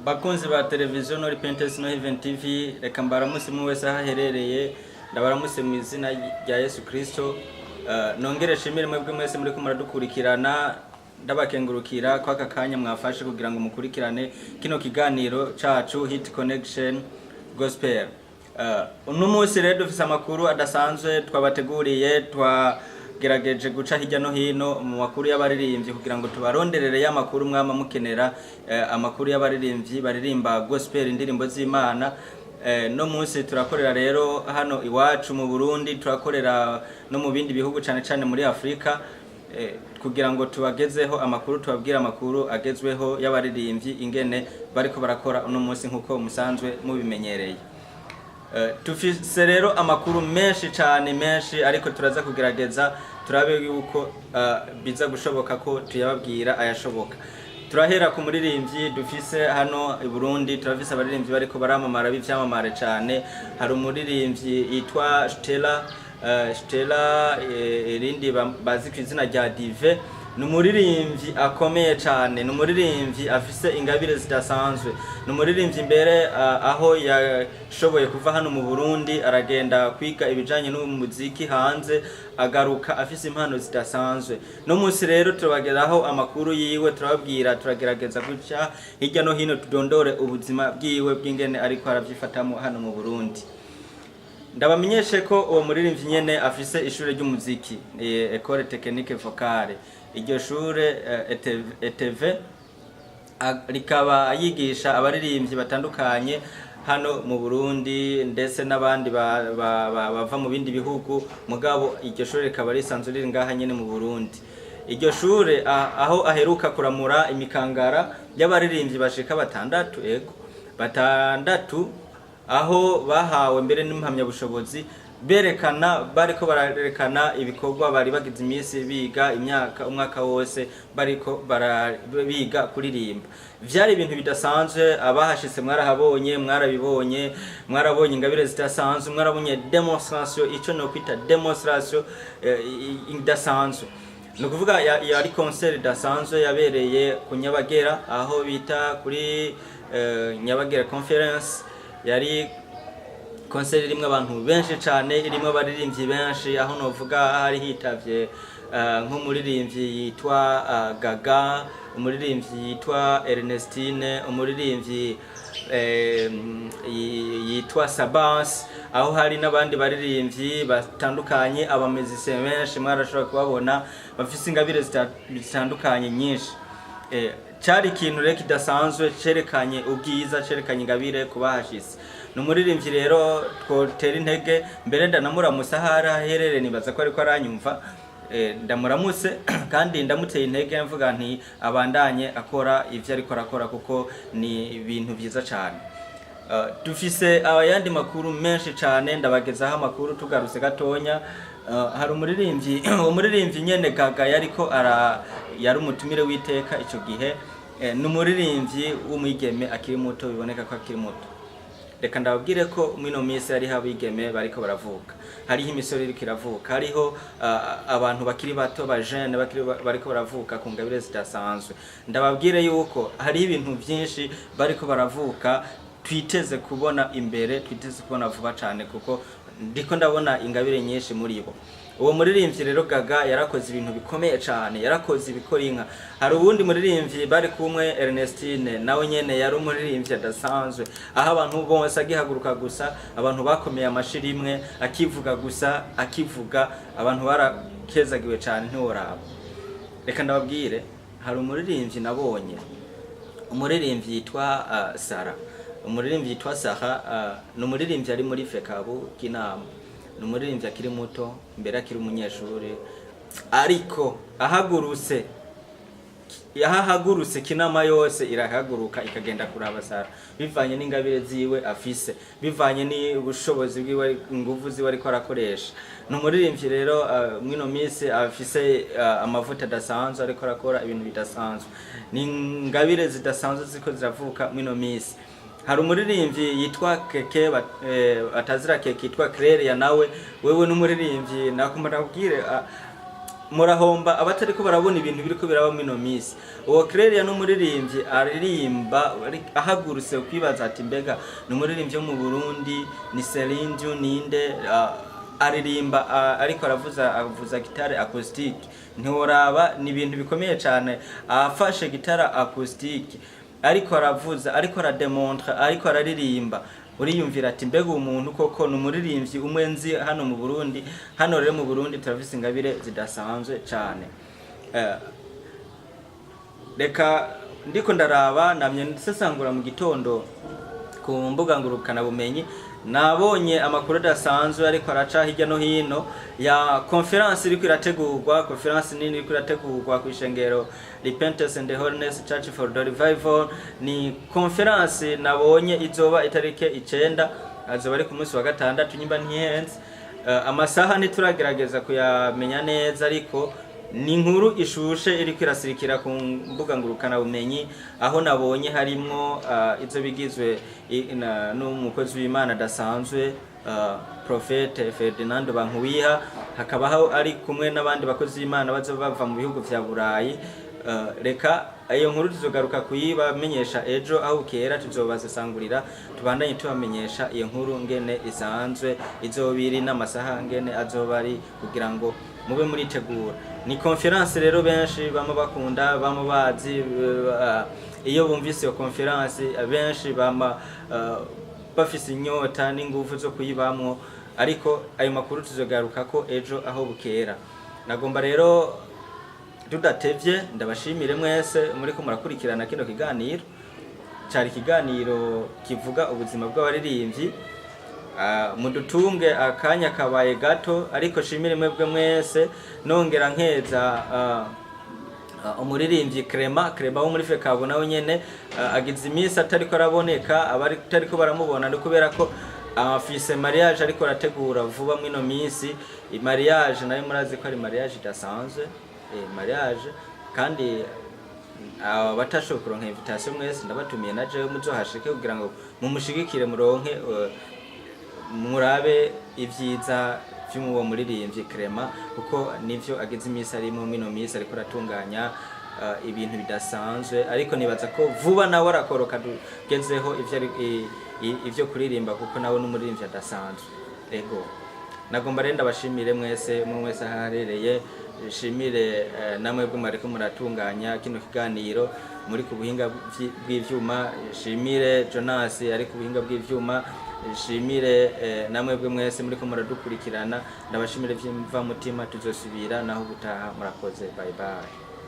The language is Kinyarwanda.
Bakunzi ba televiziyo no repentance no Heaven TV, reka mbaramutse mu wese ahaherereye, ndabaramutse mu izina rya Yesu Kristo. Nongere shimire mwebwe mwese muri ko muradukurikirana, ndabakengurukira kwa kakanya mwafashe kugira ngo mukurikirane kino kiganiro cacu Hit Connection Gospel. Uno munsi rero dufise amakuru adasanzwe twabateguriye, twagerageje guca hirya no hino mu makuru y'abaririmbyi kugira ngo tubaronderere ya makuru mwama mukenera, amakuru y'abaririmbyi baririmba gospel, indirimbo z'Imana. No munsi turakorera rero hano iwacu mu Burundi, turakorera no mu bindi bihugu cyane cyane muri Afrika, kugira ngo tubagezeho amakuru, tubabwira amakuru agezweho y'abaririmbyi ingene bariko barakora uno munsi nkuko musanzwe mubimenyereye. Tufise rero amakuru menshi cyane menshi, ariko turaza kugerageza turabe yuko biza gushoboka ko tuyababwira ayashoboka. Turahera ku muririmbyi dufise hano i Burundi, turafise abaririmbyi bariko baramamara b'ivyamamare cyane. Hari umuririmbyi yitwa Stella irindi bazi ku izina rya Dive. Ni umuririmbyi akomeye cyane, ni umuririmbyi afise ingabire zidasanzwe, ni umuririmbyi mbere aho yashoboye kuva hano mu Burundi aragenda kwiga ibijanye n'umuziki hanze, agaruka afise impano zidasanzwe. No munsi rero turabageraho amakuru yiwe, turababwira, turagerageza guca hirya no hino tudondore ubuzima bwiwe bw'ingene ariko aravyifatamo hano mu Burundi. Ndabamenyeshe ko uwo muririmbyi nyene afise ishure ry'umuziki, École Technique Vocale. Iryo shure ETV rikaba yigisha abaririmbyi batandukanye hano mu Burundi ndetse n'abandi bava mu bindi bihugu, mugabo iryo shure rikaba risanzwe riri ngaha nyene mu Burundi. Iryo shure aho aheruka kuramura imikangara y'abaririmbyi bashika batandatu, aho bahawe mbere n'impamya bushobozi, bariko bararekana ibikorwa bari bagize iminsi biga umwaka wose bariko biga kuririmba. Vyari ibintu bidasanzwe, abahashitse mwarahabonye, mwarabibonye, mwarabonye ingabire zidasanzwe, mwarabonye demonstration, ico no kwita demonstration idasanzwe. No kuvuga yari concert idasanzwe yabereye ku Nyabagera, aho bita kuri Nyabagera Conference. Yari concert irimwe abantu benshi cyane, irimwe abaririmbyi benshi, aho novuga hari hitavye nk'umuririmbyi yitwa Gaga, umuririmbyi yitwa Ernestine, umuririmbyi yitwa Sabas, aho hari n'abandi baririmbyi batandukanye, abamuzisi benshi mwarashobora kubabona bafise ingabire zitandukanye nyinshi. Cari ikintu rero kidasanzwe, cerekanye ubwiza, cerekanye ingabire kubahashitse. Numuririmbyi rero twotera intege, mbere ndanamuramutse ahara herere, nibaza ko ariko aranyumva. Ndamuramutse kandi ndamuteye intege, mvuga nti abandanye akora ivyo ariko arakora kuko ni ibintu byiza cyane. Dufise abayandi makuru menshi cyane, ndabagezaho amakuru tugarutse gatonya. Hari umuririmbyi nyene Gaga yari umutumire w'iteka ico gihe. Ni umuririmbyi w'umwigeme akiri muto, biboneka ko akiri muto. Reka ndababwire ko mwino minsi ari habigeme bariko baravuka, hariho imisoro iriko iravuka, hariho abantu bakiri bato ba jeune bariko baravuka ku ngabire zidasanzwe. Ndababwire yuko hari ibintu byinshi bariko baravuka, twiteze kubona imbere, twiteze kubona vuba cyane, kuko ndiko ndabona ingabire nyinshi muri bo. Uwo muririmbyi rero Gaga yarakoze ibintu bikomeye cyane, yarakoze ibikora inka. Hari ubundi muririmbyi bari kumwe Ernestine, nawe nyene yari umuririmbyi adasanzwe, aho abantu bose agihaguruka gusa abantu bakomeye amashirimwe, akivuga gusa, akivuga abantu barakezagiwe cyane ntiworaba. Reka ndababwire, hari umuririmbyi nabonye, umuririmbyi yitwa Sara. Umuririmbyi yitwa Sara, ni umuririmbyi ari muri Fekabu Kinama. Ni umuririmbyi akiri muto, mbere akiri umunyeshuri, ariko ahagurutse Kinama yose irahaguruka ikagenda kuraba Sara, bivanye n'ingabire ziwe afise, bivanye n'ubushobozi bwiwe, ingufu ziwe ariko arakoresha. Ni umuririmbyi rero mwino minsi afise amavuta adasanzwe, ariko arakora ibintu bidasanzwe, ni ingabire zidasanzwe ziko ziravuka mwino minsi. Hari umuririmbyi yitwa Keke atazira Keke, yitwa Claire, ya nawe wewe n'umuririmbyi nakumara kubwire murahomba abatari ko barabona ibintu biriko biraba mino misi. Uwo Claire no muririmbyi aririmba ahagurutse kwibaza ati mbega no muririmbyi mu Burundi ni Celine Dion ninde aririmba ariko avuza gitare acoustic. Ntiworaba ni ibintu bikomeye cyane, afashe gitara acoustic ariko aravuza, ariko arademontre, ariko araririmba. Uriyumvira ati mbega umuntu koko numuririmbyi umwenzi hano mu Burundi. Hano rero mu Burundi turafise ingabire zidasanzwe cyane. Reka ndiko ndaraba namye nsesangura mu gitondo ku mbuga ngurukana bumenyi, nabonye amakuru adasanzwe ariko araca hirya no hino ya conference iriko irategurwa, conference nini iriko irategurwa ku ishengero Repentance and the Holiness Church for the Revival. Ni conference nabonye izoba itarike 9, azoba ari ku munsi wa gatandatu nyimba ntihenze. Amasaha ntituragerageza kuyamenya neza, ariko ni inkuru ishushe iriko irasirikira ku mbuga ngurukana bumenyi, aho nabonye harimo izo bigizwe n'umukozi w'Imana dasanzwe Prophet Ferdinand Bankuwiha, hakabaho ari kumwe n'abandi bakozi b'Imana bazova mu bihugu vya Burayi. Reka iyo nkuru tuzogaruka kuyibamenyesha ejo, aho kera tuzobasangurira tubandanye tubamenyesha iyo nkuru ngene isanzwe, izobiri n'amasaha ngene azobari kugira ngo mube muri tegura. Ni conference rero benshi bama bakunda, bama bazi, iyo bumvise iyo conference benshi bama bafise inyota n'ingufu zo kuyibamwo, ariko ayo makuru tuzogaruka ko ejo aho bukera. Nagomba rero tudatevye ndabashimire mwese muri ko murakurikirana kino kiganiro. Cari kiganiro kivuga ubuzima bw'abaririmbyi. Mudutunge akanya kabaye gato, ariko shimire mwebwe mwese, nongera nkeza umuririmbyi Crema wo muri Fekabo nawe nyene agize imisi atariko araboneka, abari tariko baramubona no kubera ko afise mariage ariko arategura vuba mwino misi. Mariage nayo murazi ko ari mariage idasanzwe, mariage kandi abatashoboye kuronka invitation mwese ndabatumiye naje muzohashike kugira ngo mumushigikire muronke murabe ivyiza vy'umuwo muririmbyi Crema, kuko nivyo agize imisi ari mu mino misi ariko ratunganya ibintu bidasanzwe. Ariko nibaza ko vuba nawe arakoroka tugezeho ivyo kuririmba, kuko nawe n'umuririmbyi adasanzwe. Ego nagomba renda bashimire mwese mwese aharereye, shimire namwe bwo mariko muratunganya kino kiganiro muri ku buhinga bw'ivyuma. Shimire Jonas ari ku buhinga bw'ivyuma, shimire namwe bwo mwese muri ko muradukurikirana. Ndabashimire vyimva mutima, tuzosubira naho gutaha. Murakoze, bye bye.